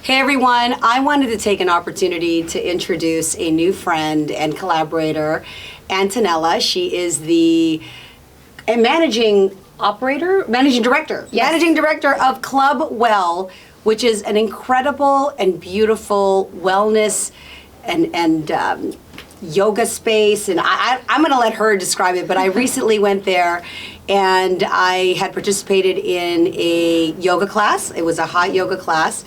Hey everyone, I wanted to take an opportunity to introduce a new friend and collaborator, Antonella. She is the Managing Director of Clubwell, which is an incredible and beautiful wellness and yoga space, and I'm going to let her describe it, but I recently went there and I had participated in a yoga class. It was a hot yoga class,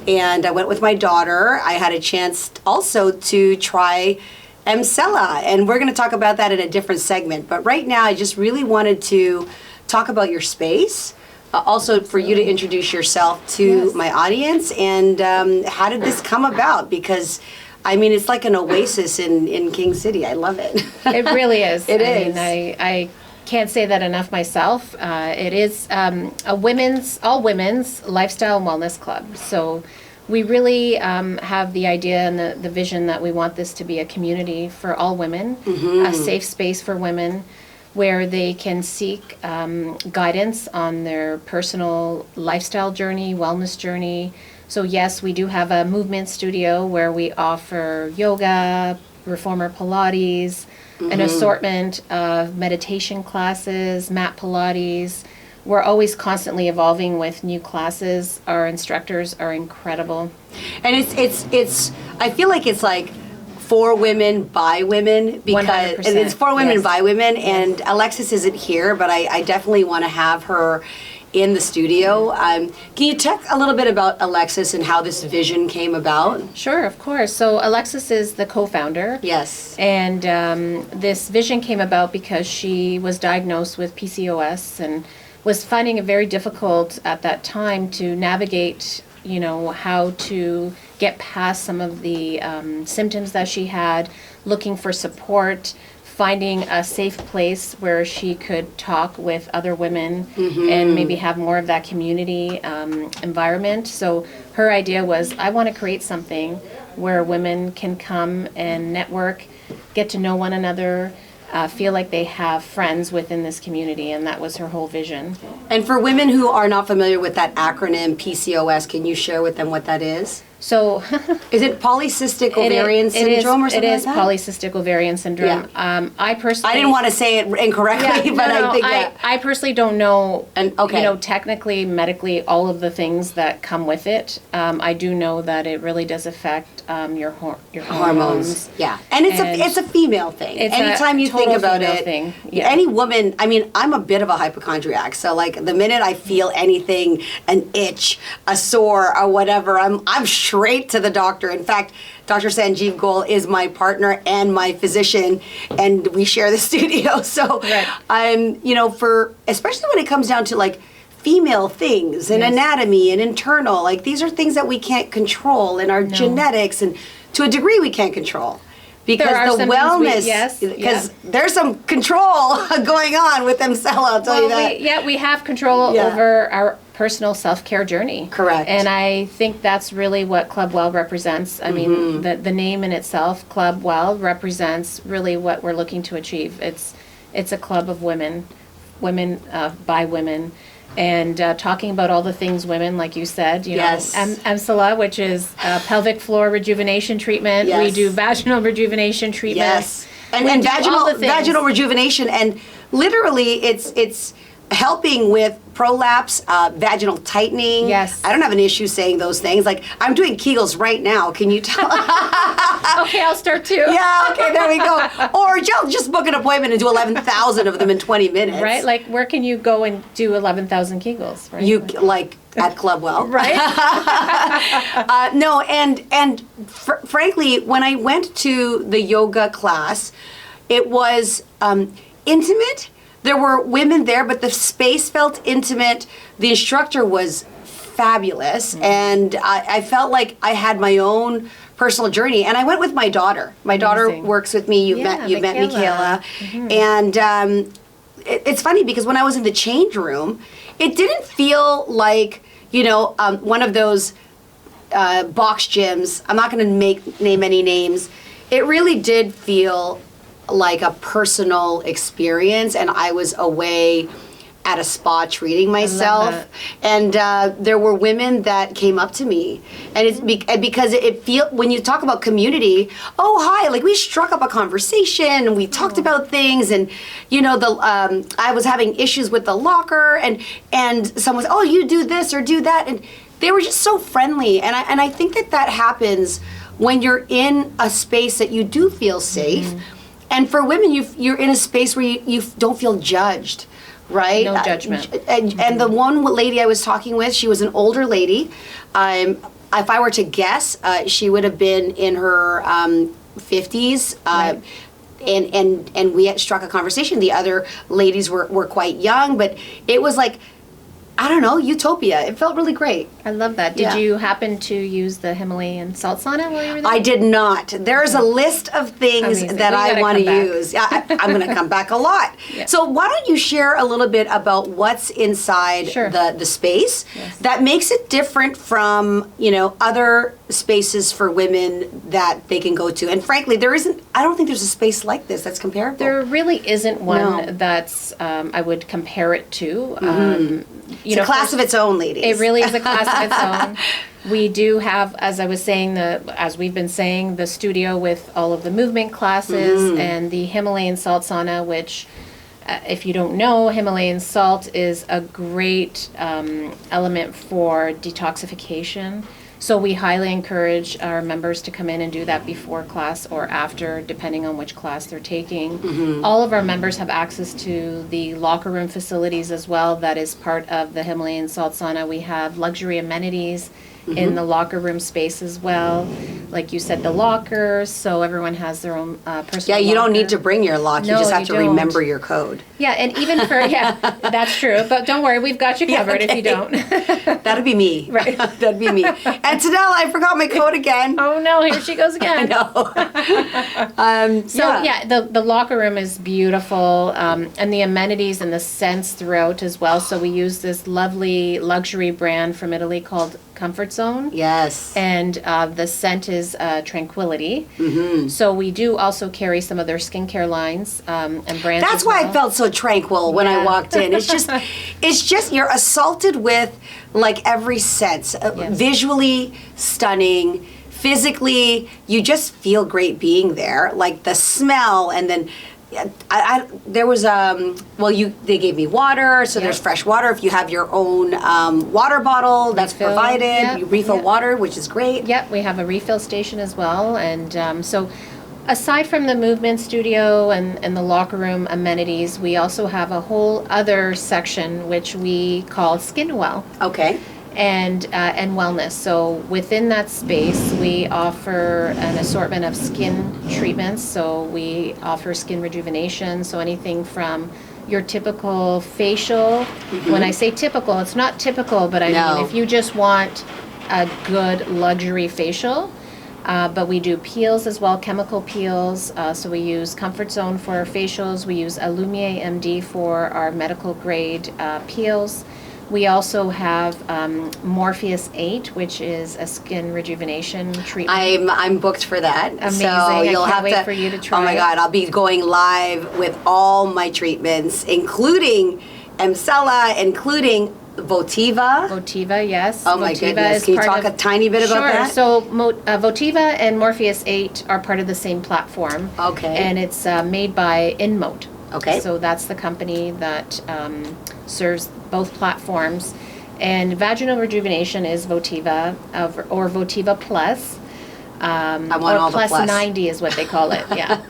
and I went with my daughter. I had a chance also to try Antonella, and we're going to talk about that in a different segment, but right now I just really wanted to talk about your space. Also for you to introduce yourself to my audience, and how did this come about? Because I mean, it's like an oasis in King City. I love it. It really is. It is. I can't say that enough myself. It is all women's lifestyle and wellness club. So we really have the idea and the vision that we want this to be a community for all women, a safe space for women where they can seek guidance on their personal lifestyle journey, wellness journey. So yes, we do have a movement studio where we offer yoga, reformer Pilates, an assortment of meditation classes, mat Pilates. We're always constantly evolving with new classes. Our instructors are incredible. And it's I feel like it's like for women by women, because 100%. and it's for women by women, and Alexis isn't here, but I definitely want to have her in the studio. Can you talk a little bit about Alexis and how this vision came about? Sure, of course. So Alexis is the co-founder. Yes. And this vision came about because she was diagnosed with PCOS and was finding it very difficult at that time to navigate, how to get past some of the symptoms that she had, looking for support, finding a safe place where she could talk with other women and maybe have more of that community environment. So her idea was, I want to create something where women can come and network, get to know one another, feel like they have friends within this community, and that was her whole vision. And for women who are not familiar with that acronym PCOS, can you share with them what that is? So, is it polycystic ovarian syndrome or something like that? It is polycystic ovarian syndrome. Yeah. I personally... I didn't want to say it incorrectly, but I think that... I personally don't know, okay. Technically, medically, all of the things that come with it. I do know that it really does affect your hormones. Yeah, and it's a female thing. Anytime you think about it, any woman, I mean, I'm a bit of a hypochondriac, so like the minute I feel anything, an itch, a sore, or whatever, I'm straight to the doctor. In fact, Dr. Sanjeev Goel is my partner and my physician, and we share the studio. So I'm, for, especially when it comes down to like female things and anatomy and internal, like these are things that we can't control, and our genetics, and to a degree we can't control. Because the wellness, because there's some control going on with Antonella, I'll tell you that. We have control over our personal self-care journey. Correct. And I think that's really what Clubwell represents. I mean, the name in itself, Clubwell, represents really what we're looking to achieve. It's a club of women by women. And talking about all the things women, like you said, Antonella, which is pelvic floor rejuvenation treatment. We do vaginal rejuvenation treatment. Yes, and vaginal rejuvenation, and literally it's helping with prolapse, vaginal tightening. Yes. I don't have an issue saying those things. Like, I'm doing Kegels right now. Can you tell? Okay, I'll start too. Yeah, okay, there we go. Or just book an appointment and do 11,000 of them in 20 minutes. Right? Like, where can you go and do 11,000 Kegels? Right? You, like, at Clubwell. Right? No, and frankly, when I went to the yoga class, it was intimate. There were women there, but the space felt intimate. The instructor was fabulous, and I felt like I had my own personal journey. And I went with my daughter. My daughter works with me. You've met Michaela. And it's funny because when I was in the change room, it didn't feel like, one of those box gyms. I'm not going to name any names. It really did feel like a personal experience, and I was away at a spa treating myself, that. and there were women that came up to me, and it's because it feel when you talk about community. Oh, hi! Like we struck up a conversation, and we talked about things, and you know I was having issues with the locker, and someone was, oh, you do this or do that, and they were just so friendly, and I think that happens when you're in a space that you do feel safe, and for women, you're in a space where you don't feel judged. Right? No judgment. And the one lady I was talking with, she was an older lady. If I were to guess, she would have been in her 50s. Right. And we had struck a conversation. The other ladies were quite young, but it was like, I don't know, utopia. It felt really great. I love that. Did Yeah. you happen to use the Himalayan salt sauna while you were there? I did not. There's a list of things Amazing. that We I gotta want to come back. use. Yeah, I'm going to come back a lot. Yeah. So why don't you share a little bit about what's inside Sure. the space Yes. that makes it different from, other spaces for women that they can go to. And frankly, I don't think there's a space like this that's comparable. There really isn't one No. that's I would compare it to. It's a class of its own, ladies. It really is a class of its own. We do have, as I was saying, as we've been saying, the studio with all of the movement classes and the Himalayan salt sauna, which, if you don't know, Himalayan salt is a great element for detoxification. So we highly encourage our members to come in and do that before class or after, depending on which class they're taking. All of our members have access to the locker room facilities as well. That is part of the Himalayan salt sauna. We have luxury amenities in the locker room space as well. Like you said, the lockers, so everyone has their own personal Yeah, you don't locker. need to bring your lock. You No, just have you to don't. remember your code. Yeah, and even for, that's true. But don't worry, we've got you covered if you don't. That'd be me. Right. That'd be me. Antonella, I forgot my code again. Oh no, here she goes again. So yeah, the locker room is beautiful, and the amenities and the scents throughout as well. So we use this lovely luxury brand from Italy called Comfort Zone. Yes. And the scent is Tranquility. So we do also carry some of their skincare lines and brands. That's as why well. I felt so tranquil when I Yeah. walked in. It's just you're assaulted with like every sense. Yes. Visually stunning, physically you just feel great being there. Like the smell, and then there was they gave me water, so there's Yep. fresh water. If you have your own water bottle, that's Refill, provided. yep, You refill yep. water, which is great. Yep, we have a refill station as well. And so aside from the movement studio and the locker room amenities, we also have a whole other section which we call Skinwell Okay. and wellness. So within that space, we offer an assortment of skin treatments. So we offer skin rejuvenation. So anything from your typical facial. When I say typical, it's not typical, but I No. mean if you just want a good luxury facial. But we do peels as well, chemical peels. So we use Comfort Zone for our facials. We use Alumier MD for our medical grade peels. We also have Morpheus 8, which is a skin rejuvenation treatment. I'm booked for that. Amazing. So I you'll can't have wait to for you to try Oh my it. God, I'll be going live with all my treatments, including Emcella, including Votiva. Votiva, yes. Oh my Votiva goodness. is Can you part talk of- a tiny bit about Sure. that? So Votiva and Morpheus 8 are part of the same platform. Okay. And it's made by InMote. Okay. So that's the company that serves both platforms. And vaginal rejuvenation is Votiva or Votiva Plus. I want or all the plus plus. 90 is what they call it. Yeah.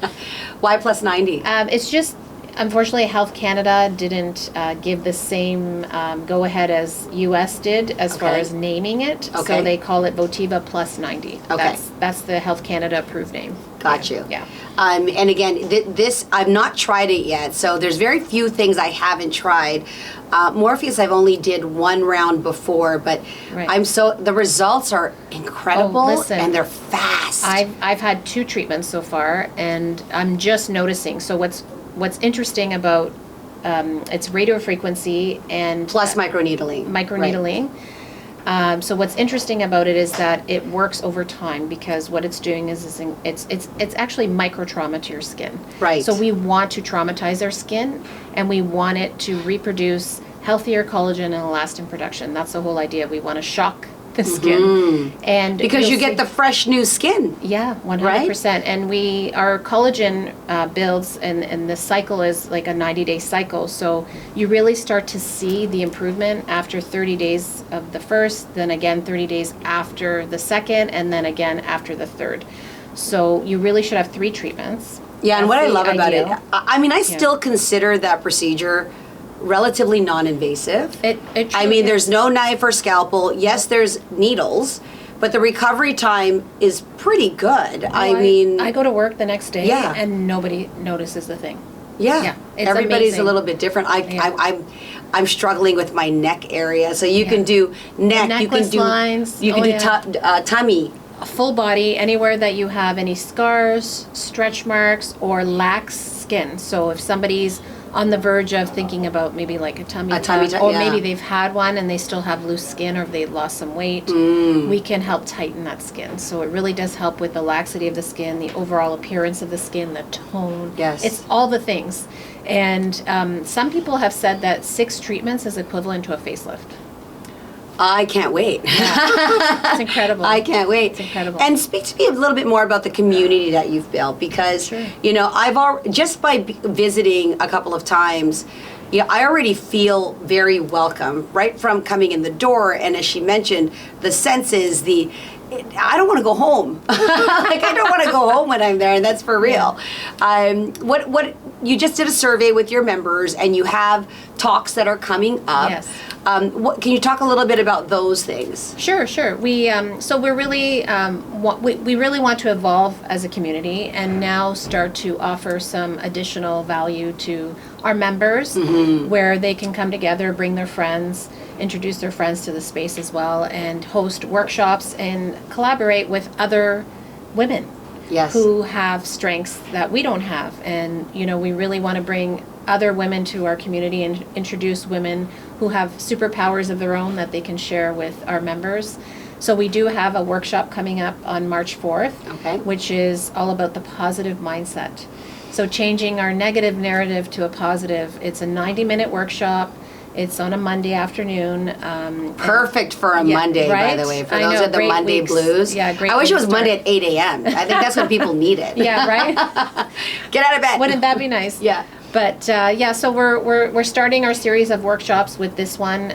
Why plus 90? It's just, unfortunately, Health Canada didn't give the same go-ahead as US did as far Okay. as naming it. Okay. So they call it Votiva Plus 90. Okay. That's the Health Canada approved name. Got you. Yeah. And again, this, I've not tried it yet, so there's very few things I haven't tried. Morpheus, I've only did one round before, but Right. the results are incredible, Oh, listen. and they're fast. I've had 2 treatments so far, and I'm just noticing. So what's interesting about it's radio frequency and Plus microneedling. microneedling. So what's interesting about it is that it works over time, because what it's doing is it's actually micro trauma to your skin. Right. So we want to traumatize our skin, and we want it to reproduce healthier collagen and elastin production. That's the whole idea. We want to shock the skin, and Because you you'll get see- the fresh new skin. yeah, 100%. And our collagen builds, and the cycle is like a 90-day cycle. So you really start to see the improvement after 30 days of the first, then again 30 days after the second, and then again after the third. So you really should have 3 treatments. Yeah, and That's what I the love about it, ideal. I mean, I still consider that procedure relatively non-invasive. It I truly mean, is. there's no knife or scalpel. Yes, there's needles, but the recovery time is pretty good. I go to work the next day, Yeah. and nobody notices the thing. yeah, yeah, it's everybody's amazing. a little bit different. Yeah. I'm struggling with my neck area, so you can do neck, you can necklace do lines. you can Oh, do yeah. tummy. A full body, anywhere that you have any scars, stretch marks, or lax skin. So if somebody's on the verge of thinking about maybe like a tummy tuck, or yeah. maybe they've had one and they still have loose skin, or if they've lost some weight, Mm. we can help tighten that skin. So it really does help with the laxity of the skin, the overall appearance of the skin, the tone. Yes. It's all the things. And some people have said that 6 treatments is equivalent to a facelift. I can't wait. It's incredible. I can't wait. It's incredible. And speak to me a little bit more about the community that you've built, because Sure. you know just by visiting a couple of times, I already feel very welcome right from coming in the door. And as she mentioned, the senses, I don't want to go home. Like, I don't want to go home when I'm there, and that's for real. What you just did a survey with your members, and you have talks that are coming up. Yes. Can you talk a little bit about those things? Sure. We we're really we really want to evolve as a community, and now start to offer some additional value to our members, where they can come together, bring their friends, introduce their friends to the space as well, and host workshops and collaborate with other women Yes. who have strengths that we don't have. And we really want to bring other women to our community and introduce women who have superpowers of their own that they can share with our members. So we do have a workshop coming up on March 4th, Okay. which is all about the positive mindset. So changing our negative narrative to a positive. It's a 90-minute workshop. It's on a Monday afternoon. Perfect for a Yeah, Monday, by right? the way, for I those know, with the great Monday weeks. blues. Yeah, great I wish it way to was Monday start. at 8 a.m. I think that's when people need it. Yeah, right? Get out of bed. Wouldn't that be nice? Yeah. But so we're starting our series of workshops with this one.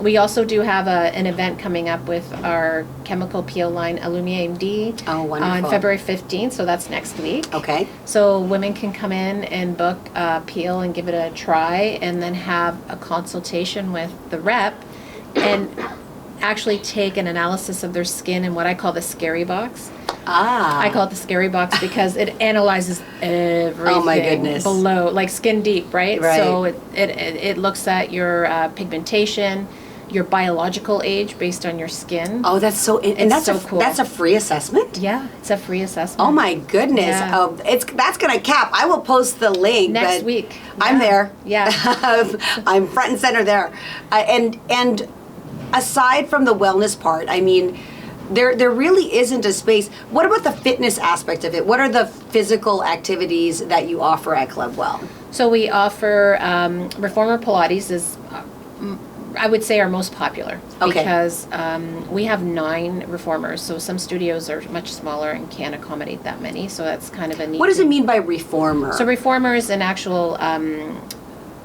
We also do have an event coming up with our chemical peel line Allumiere MD Oh, wonderful. on February 15th. So that's next week. Okay. So women can come in and book a peel and give it a try, and then have a consultation with the rep, and actually take an analysis of their skin in what I call the scary box. I call it the scary box because it analyzes everything. Oh, my goodness. Below, like skin deep, right? Right. So it looks at your pigmentation, your biological age based on your skin. Oh, that's so. And It's that's so cool. That's a free assessment. Yeah, it's a free assessment. Oh my goodness. Yeah. That's gonna cap. I will post the link Next but week. I'm Yeah. there. Yeah. I'm front and center there. And aside from the wellness part, I mean, there really isn't a space. What about the fitness aspect of it? What are the physical activities that you offer at Clubwell? So we offer reformer Pilates is, I would say, our most popular. Okay. Because we have 9 reformers. So some studios are much smaller and can't accommodate that many. So that's kind of a neat. What does it thing. mean by reformer? So reformer is an actual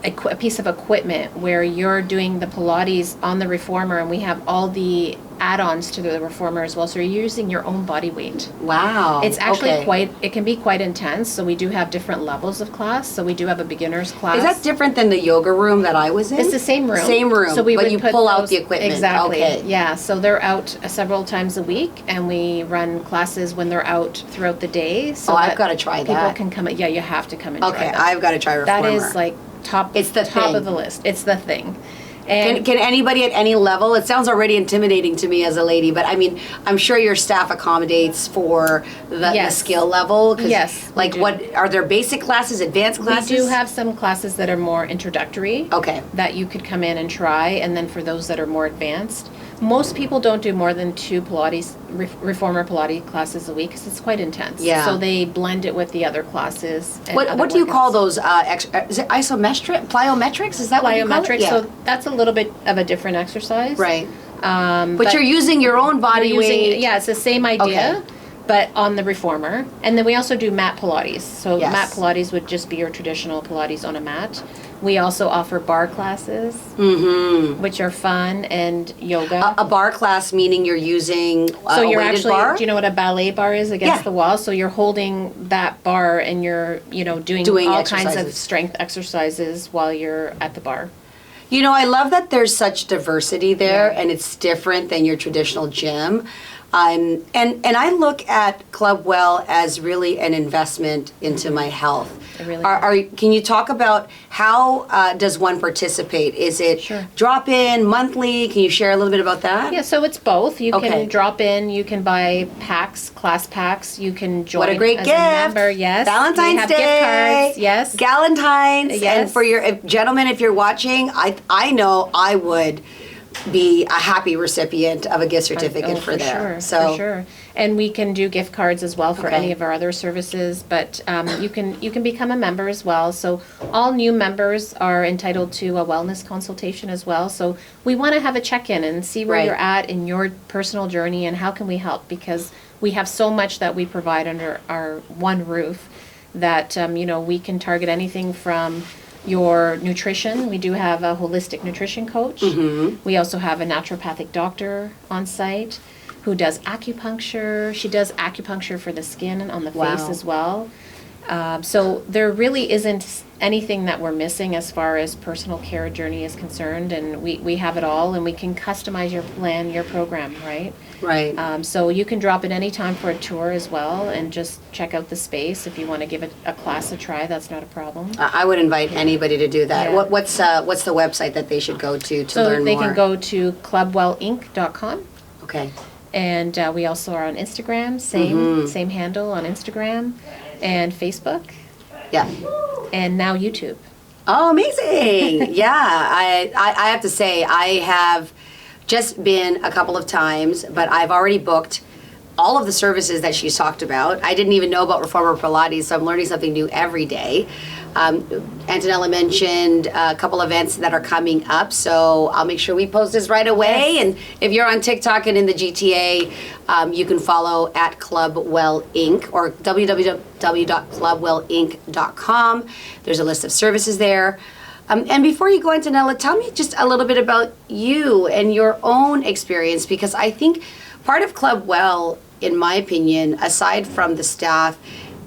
a piece of equipment where you're doing the Pilates on the reformer, and we have all the add-ons to the reformer as well. So you're using your own body weight. Wow. It's actually okay. it can be quite intense. So we do have different levels of class. So we do have a beginner's class. Is that different than the yoga room that I was in? It's the same room. Same room, So we but would you put pull out those- the equipment. Exactly. Okay. Yeah. So they're out several times a week, and we run classes when they're out throughout the day. So Oh, I've that gotta try people that. can come. Yeah, you have to come and Okay, try that. I've got to try reformer. That is like top. It's the top thing. of the list. It's the thing. And Can anybody at any level? It sounds already intimidating to me as a lady, but I mean, I'm sure your staff accommodates for the Yes. skill level. 'Cause, Yes, we Like, do. what are there? Basic classes, advanced classes? we do have some classes that are more introductory. Okay. That you could come in and try, and then for those that are more advanced. Most people don't do more than 2 Pilates, reformer Pilates classes a week because it's quite intense. Yeah. So they blend it with the other classes. And What do you call those? Is it plyometrics? Is that what you call it? Plyometrics. Yeah. So that's a little bit of a different exercise. Right. But you're using your own body weight. Yeah, it's the same idea. Okay. But on the reformer. And then we also do mat Pilates. So Yes. mat Pilates would just be your traditional Pilates on a mat. We also offer bar classes, which are fun, and yoga. A bar class meaning you're using So you're a weighted actually, bar? do you know what a ballet bar is against Yeah. the wall? So you're holding that bar and you're, doing all kinds of exercises. strength exercises while you're at the bar. You know, I love that there's such diversity there, and it's different than your traditional gym. And I look at Clubwell as really an investment into my health. It really Can you talk about how does one participate? Is it Sure. drop in, monthly? Can you share a little bit about that? Yeah, so it's both. You Okay. can drop in, you can buy packs, class packs, you can join What a great as gift! a member. Yes, Valentine's we have Day, gift cards. Yes, Galentine's, and Yes. for your gentlemen, if you're watching, I know I would be a happy recipient of a gift certificate for there. Sure, So for sure. And we can do gift cards as well for Okay. any of our other services, but you can become a member as well. So all new members are entitled to a wellness consultation as well. So we want to have a check-in and see where Right. you're at in your personal journey and how can we help, because we have so much that we provide under our one roof that we can target anything from your nutrition. We do have a holistic nutrition coach. We also have a naturopathic doctor on site who does acupuncture. She does acupuncture for the skin and on the Wow. face as well. So there really isn't anything that we're missing as far as personal care journey is concerned, and we have it all, and we can customize your plan, your program, right? right. So you can drop in any time for a tour as well and just check out the space. If you want to give it a class a try, that's not a problem. I would invite anybody to do that. Yeah. What's the website that they should go to So learn they more? can go to clubwellinc.com. Okay. And we also are on Instagram, same handle on Instagram and Facebook, Yeah. and now YouTube. Oh, amazing! Yeah, I have to say I have just been a couple of times, but I've already booked all of the services that she's talked about. I didn't even know about Reformer Pilates, so I'm learning something new every day. Antonella mentioned a couple events that are coming up, so I'll make sure we post this right away. Yes. And if you're on TikTok and in the GTA, you can follow at Clubwell Inc. or www.clubwellinc.com. There's a list of services there. And before you go, Antonella, tell me just a little bit about you and your own experience, because I think part of Clubwell, in my opinion, aside from the staff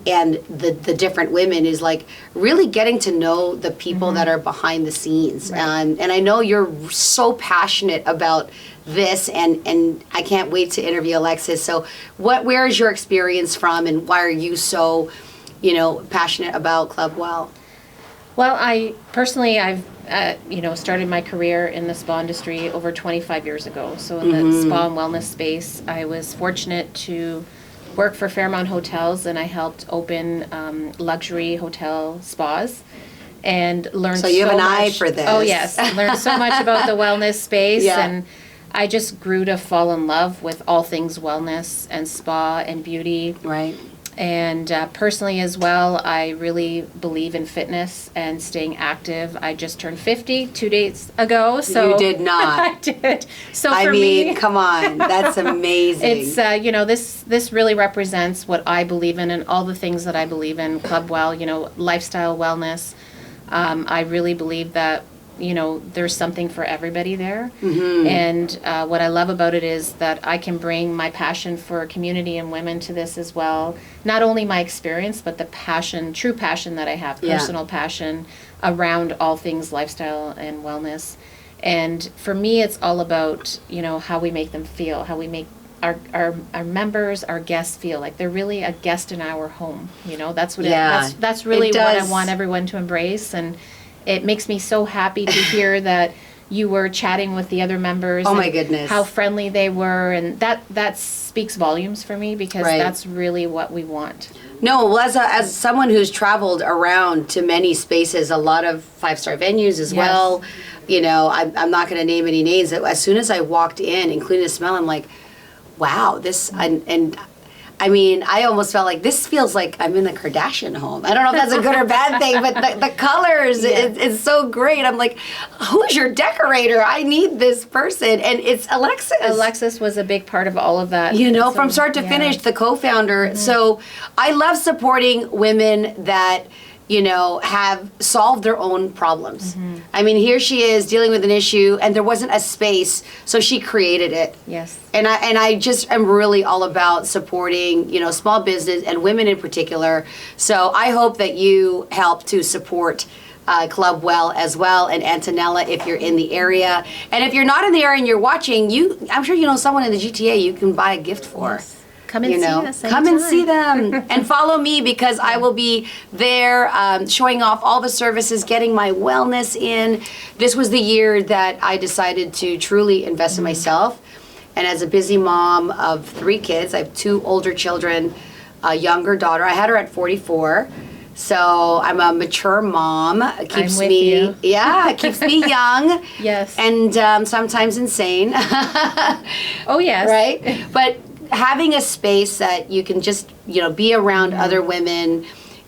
and the different women, is like really getting to know the people that are behind the scenes. Right. And I know you're so passionate about this, and I can't wait to interview Alexis. So where is your experience from, and why are you so, passionate about Clubwell? Well, I've started my career in the spa industry over 25 years ago. So in the spa and wellness space, I was fortunate to work for Fairmont Hotels, and I helped open luxury hotel spas and learned So you have an eye much. for this. Oh yes, learned so much about the wellness space, Yeah. and I just grew to fall in love with all things wellness and spa and beauty. Right. And personally as well, I really believe in fitness and staying active. I just turned 50 2 days ago. So You did not. I did. So I for mean, me, come on, that's amazing. it's this really represents what I believe in and all the things that I believe in. Clubwell, lifestyle wellness. I really believe that there's something for everybody there. And what I love about it is that I can bring my passion for community and women to this as well. Not only my experience, but the passion, true passion that I have, Yeah. personal passion around all things lifestyle and wellness. And for me, it's all about, how we make them feel, how we make our members, our guests feel like they're really a guest in our home. That's what Yeah, that's really it what I does. want everyone to embrace. And it makes me so happy to hear that you were chatting with the other members. Oh, my and goodness. How friendly they were, and that speaks volumes for me, because Right. that's really what we want. No, well, as someone who's traveled around to many spaces, a lot of 5-star venues as Yes. well, I'm not going to name any names. As soon as I walked in, including the smell, I'm like, wow, this, and I mean, I almost felt like this feels like I'm in the Kardashian home. I don't know if that's a good or bad thing, but the colors, it's so great. I'm like, who's your decorator? I need this person. And it's Alexis. Alexis was a big part of all of that. From start to finish, the co-founder. So I love supporting women that, have solved their own problems. I mean, here she is dealing with an issue and there wasn't a space, so she created it. Yes. And I just am really all about supporting, small business and women in particular. So I hope that you help to support Clubwell as well, and Antonella if you're in the area. And if you're not in the area and you're watching, I'm sure you know someone in the GTA you can buy a gift for. Yes. Come and see us. Come and see them. And follow me because I will be there showing off all the services, getting my wellness in. This was the year that I decided to truly invest in myself. And as a busy mom of 3 kids, I have 2 older children, a younger daughter. I had her at 44. So I'm a mature mom. It keeps I'm with me, you. it keeps me young. Yes. And sometimes insane. Oh, yes. Right? But having a space that you can just, be around other women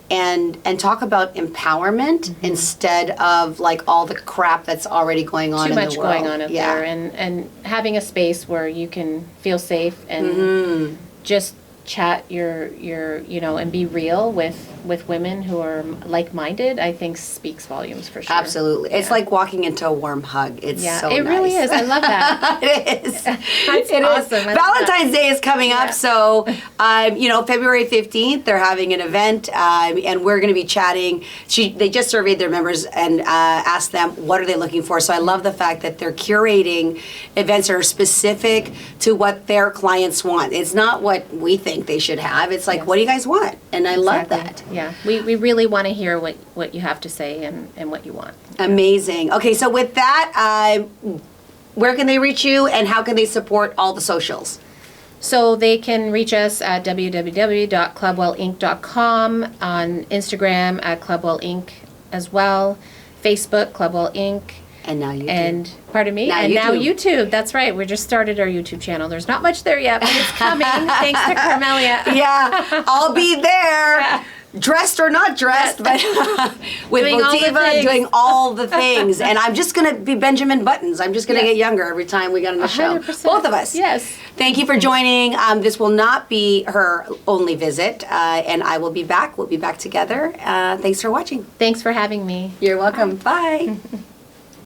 and talk about empowerment instead of like all the crap that's already going on in the world. Too much going on out there, and having a space where you can feel safe and just chat and be real with women who are like-minded, I think speaks volumes for sure. Absolutely. It's like walking into a warm hug. It's so it nice. really is. I love that. It is. That's It awesome. is. Valentine's Day is coming up, so February 15th they're having an event, and we're going to be chatting. They just surveyed their members and asked them what are they looking for. So I love the fact that they're curating events that are specific to what their clients want. It's not what we think they should have. It's like, what do you guys want? And I love that. Yeah, we really want to hear what you have to say and what you want. Amazing. Okay, so with that, where can they reach you and how can they support all the socials? So they can reach us at www.clubwellinc.com, on Instagram at Clubwell Inc. as well, Facebook, Clubwell Inc. And now YouTube. And, pardon me? Now Now YouTube. That's right. We just started our YouTube channel. There's not much there yet, but it's coming. Thanks to Carmelia. Yeah, I'll be there. Dressed or not dressed, but with Doing all the Motiva, things. doing all the things. And I'm just going to be Benjamin Buttons. I'm just going to get younger every time we get on the show. 100%. Both of us. Yes. Thank you for joining. This will not be her only visit, and I will be back. We'll be back together. Thanks for watching. Thanks for having me. You're welcome. Bye.